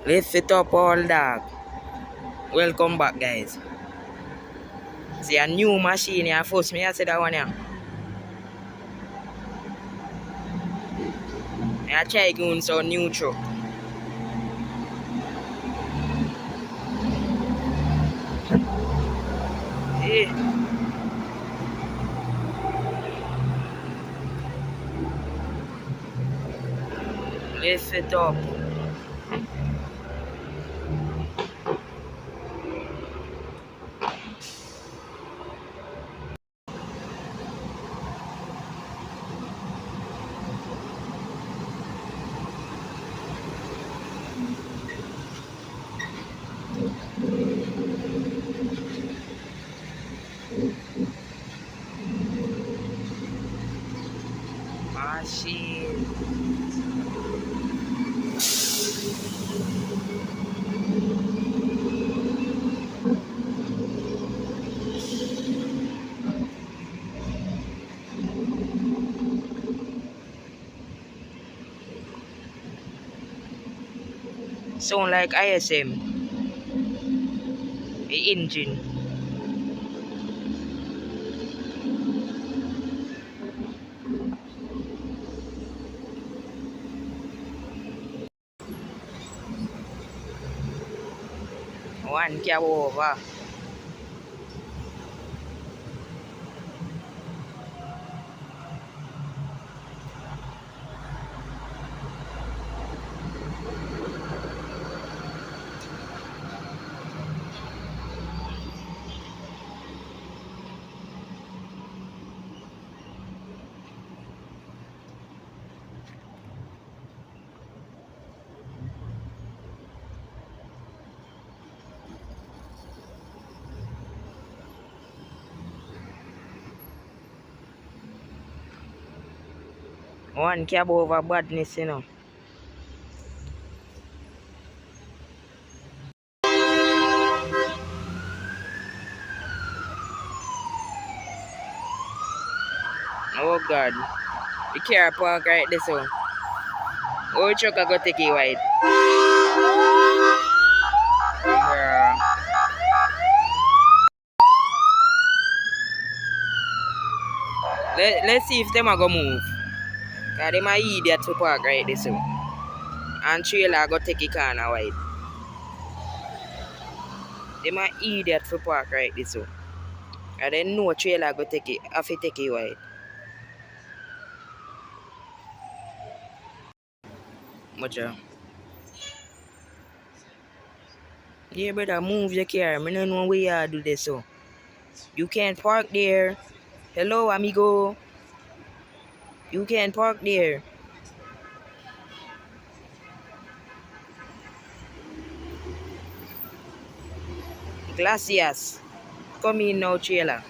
Lift it up all dog. Welcome back guys. See a new machine here first. Me I say that one here. I try going some new truck. Hey. Lift it up. Machine. Sound like ISM. The engine. One cab over. One cab over badness, you know. Oh God. The car park right there so. Oh truck I go take it wide. Yeah. Let's see if them are gonna move. Cause them are idiot to park right there so. And trailer go take it corner wide. Them are idiot for park right there so. And then no trailer go take it, have to take it wide. Mucha. Yeah, brother, move your car. I don't know where you do this so. You can't park there. Hello, amigo. You can't park there. Gracias. Come in now, trailer.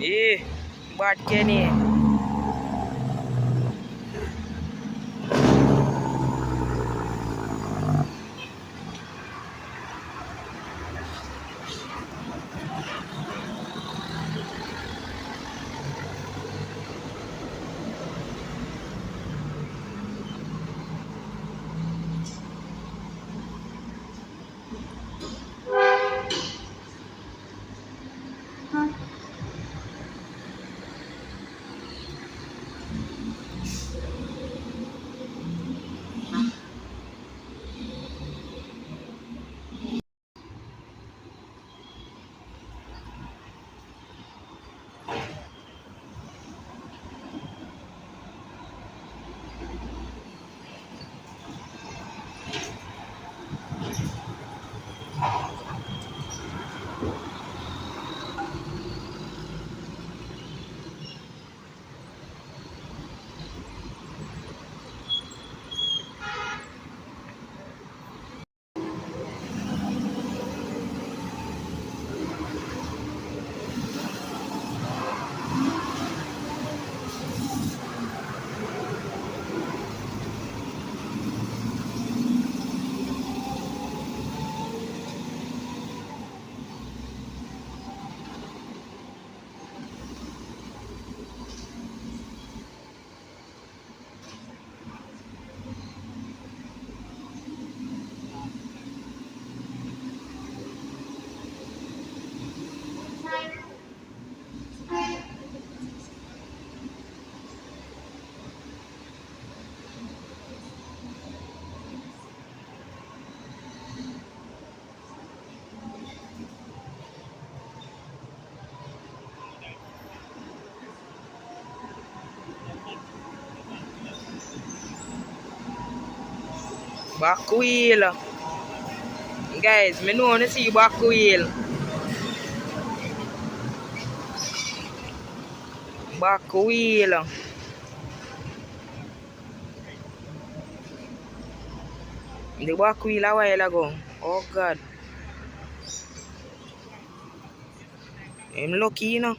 Eh, bad Kenny. Back wheel. Guys, me know wanna see back wheel. Back wheel. The back wheel a while ago. Oh God. I'm lucky, you know.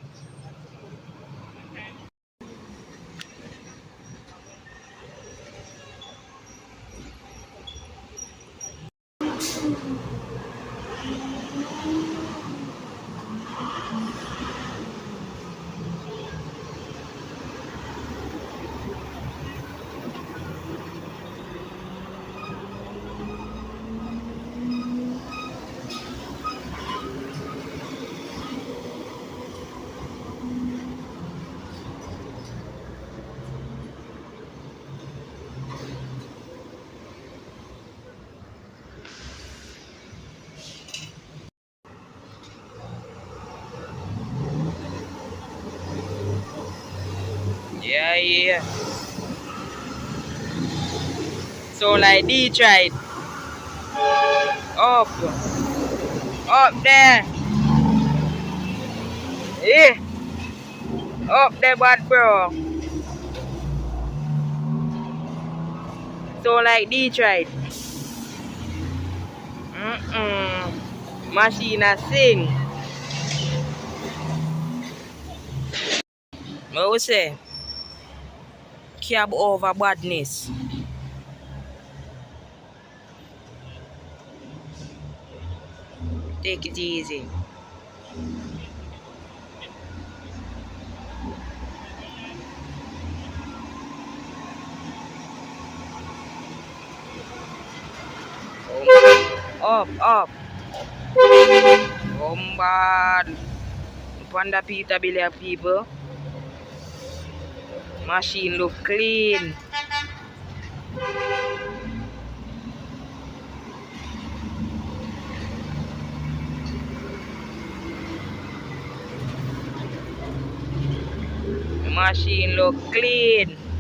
Yeah, yeah. So like Detroit. Up. Up there. Yeah. Up there, bad bro. So like Detroit. Machine a sing. What we say? Cab over badness. Take it easy. Up, up. Bad. Panda Peter Billy people. Machine look clean. Machine look clean.